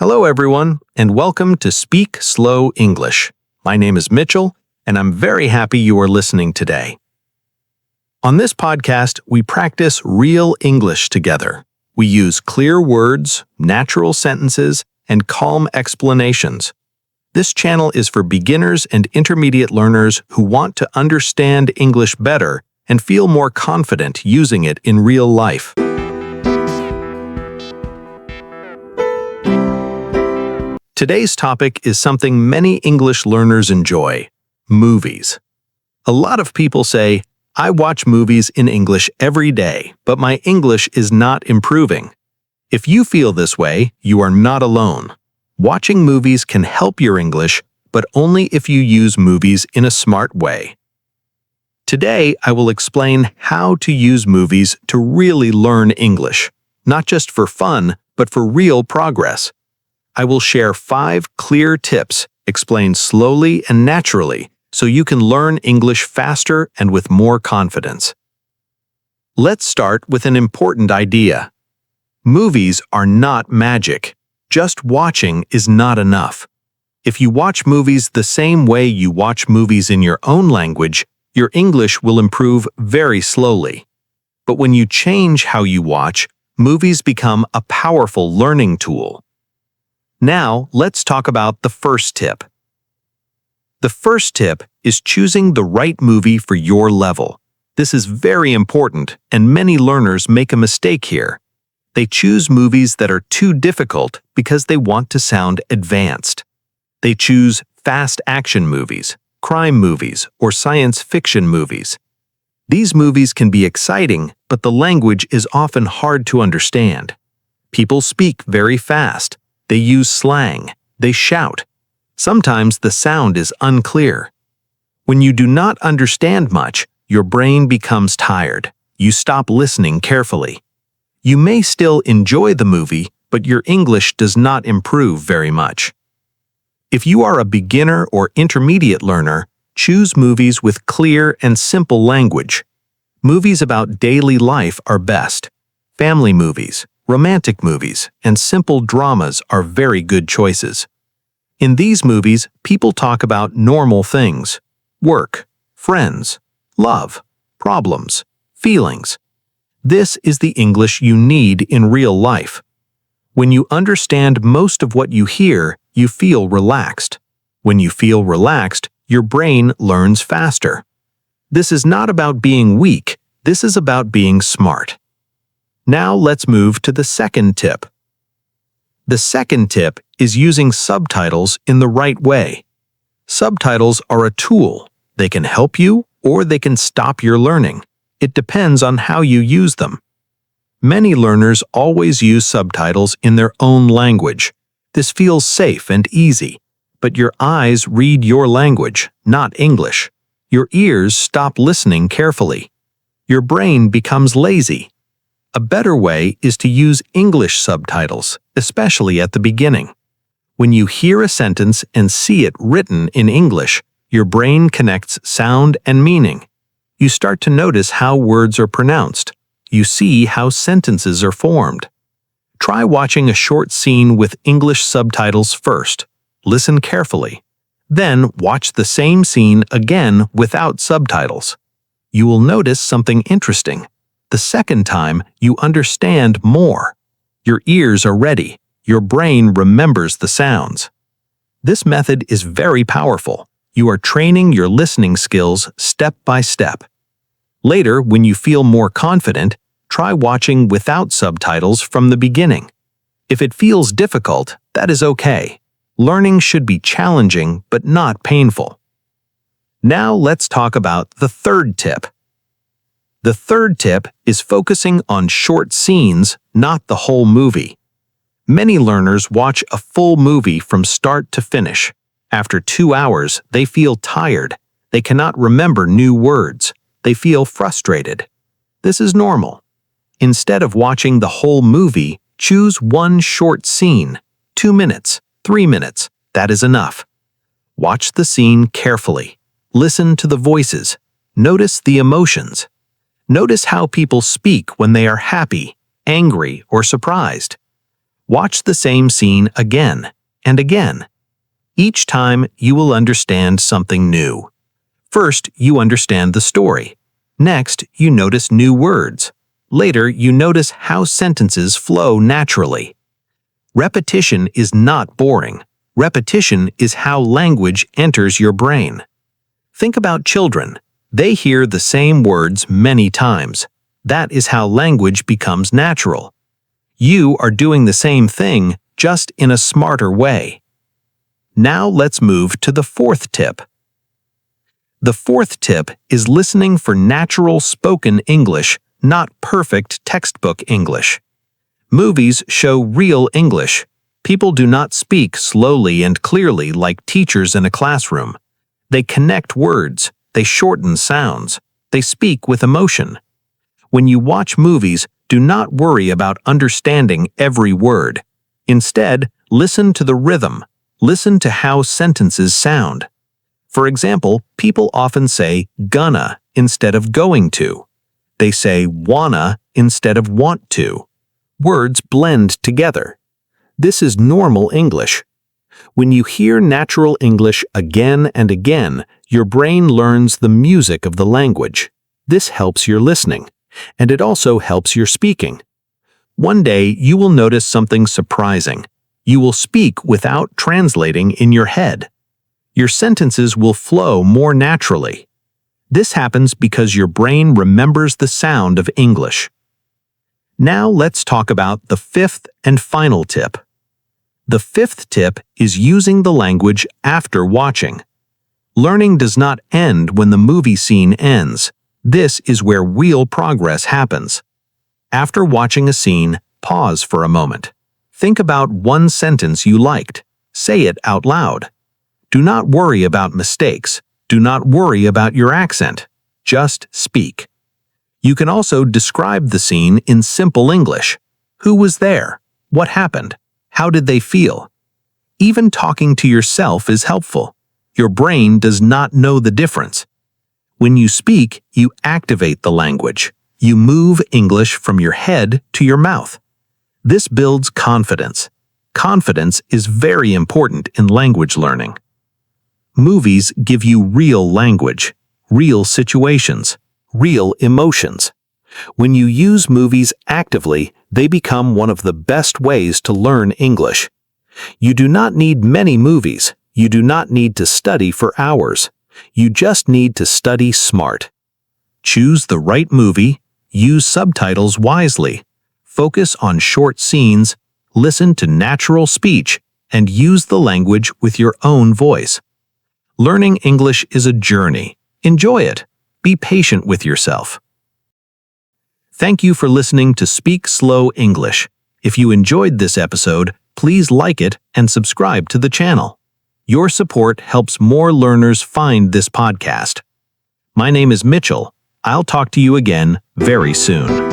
Hello, everyone, and welcome to Speak Slow English. My name is Mitchell, and I'm very happy you are listening today. On this podcast, we practice real English together. We use clear words, natural sentences, and calm explanations. This channel is for beginners and intermediate learners who want to understand English better and feel more confident using it in real life. Today's topic is something many English learners enjoy: movies. A lot of people say, "I watch movies in English every day, but my English is not improving." If you feel this way, you are not alone. Watching movies can help your English, but only if you use movies in a smart way. Today, I will explain how to use movies to really learn English, not just for fun, but for real progress. I will share 5 clear tips, explained slowly and naturally, so you can learn English faster and with more confidence. Let's start with an important idea. Movies are not magic. Just watching is not enough. If you watch movies the same way you watch movies in your own language, your English will improve very slowly. But when you change how you watch, movies become a powerful learning tool. Now, let's talk about the first tip. The first tip is choosing the right movie for your level. This is very important, and many learners make a mistake here. They choose movies that are too difficult because they want to sound advanced. They choose fast action movies, crime movies, or science fiction movies. These movies can be exciting, but the language is often hard to understand. People speak very fast. They use slang. They shout. Sometimes the sound is unclear. When you do not understand much, your brain becomes tired. You stop listening carefully. You may still enjoy the movie, but your English does not improve very much. If you are a beginner or intermediate learner, choose movies with clear and simple language. Movies about daily life are best. Family movies, romantic movies, and simple dramas are very good choices. In these movies, people talk about normal things: work, friends, love, problems, feelings. This is the English you need in real life. When you understand most of what you hear, you feel relaxed. When you feel relaxed, your brain learns faster. This is not about being weak, this is about being smart. Now let's move to the second tip. The second tip is using subtitles in the right way. Subtitles are a tool. They can help you or they can stop your learning. It depends on how you use them. Many learners always use subtitles in their own language. This feels safe and easy, but your eyes read your language, not English. Your ears stop listening carefully. Your brain becomes lazy. A better way is to use English subtitles, especially at the beginning. When you hear a sentence and see it written in English, your brain connects sound and meaning. You start to notice how words are pronounced. You see how sentences are formed. Try watching a short scene with English subtitles first. Listen carefully. Then watch the same scene again without subtitles. You will notice something interesting. The second time, you understand more. Your ears are ready. Your brain remembers the sounds. This method is very powerful. You are training your listening skills step by step. Later, when you feel more confident, try watching without subtitles from the beginning. If it feels difficult, that is okay. Learning should be challenging but not painful. Now let's talk about the third tip. The third tip is focusing on short scenes, not the whole movie. Many learners watch a full movie from start to finish. After 2 hours, they feel tired. They cannot remember new words. They feel frustrated. This is normal. Instead of watching the whole movie, choose one short scene. 2 minutes, 3 minutes, that is enough. Watch the scene carefully. Listen to the voices. Notice the emotions. Notice how people speak when they are happy, angry, or surprised. Watch the same scene again and again. Each time, you will understand something new. First, you understand the story. Next, you notice new words. Later, you notice how sentences flow naturally. Repetition is not boring. Repetition is how language enters your brain. Think about children. They hear the same words many times. That is how language becomes natural. You are doing the same thing, just in a smarter way. Now let's move to the fourth tip. The fourth tip is listening for natural spoken English, not perfect textbook English. Movies show real English. People do not speak slowly and clearly like teachers in a classroom. They connect words, they shorten sounds, they speak with emotion. When you watch movies, do not worry about understanding every word. Instead, listen to the rhythm. Listen to how sentences sound. For example, people often say gonna instead of going to. They say wanna instead of want to. Words blend together. This is normal English. When you hear natural English again and again, your brain learns the music of the language. This helps your listening, and it also helps your speaking. One day, you will notice something surprising. You will speak without translating in your head. Your sentences will flow more naturally. This happens because your brain remembers the sound of English. Now let's talk about the fifth and final tip. The fifth tip is using the language after watching. Learning does not end when the movie scene ends. This is where real progress happens. After watching a scene, pause for a moment. Think about one sentence you liked. Say it out loud. Do not worry about mistakes. Do not worry about your accent. Just speak. You can also describe the scene in simple English. Who was there? What happened? How did they feel? Even talking to yourself is helpful. Your brain does not know the difference. When you speak, you activate the language. You move English from your head to your mouth. This builds confidence. Confidence is very important in language learning. Movies give you real language, real situations, real emotions. When you use movies actively, they become one of the best ways to learn English. You do not need many movies. You do not need to study for hours. You just need to study smart. Choose the right movie, use subtitles wisely, focus on short scenes, listen to natural speech, and use the language with your own voice. Learning English is a journey. Enjoy it. Be patient with yourself. Thank you for listening to Speak Slow English. If you enjoyed this episode, please like it and subscribe to the channel. Your support helps more learners find this podcast. My name is Mitchell. I'll talk to you again very soon.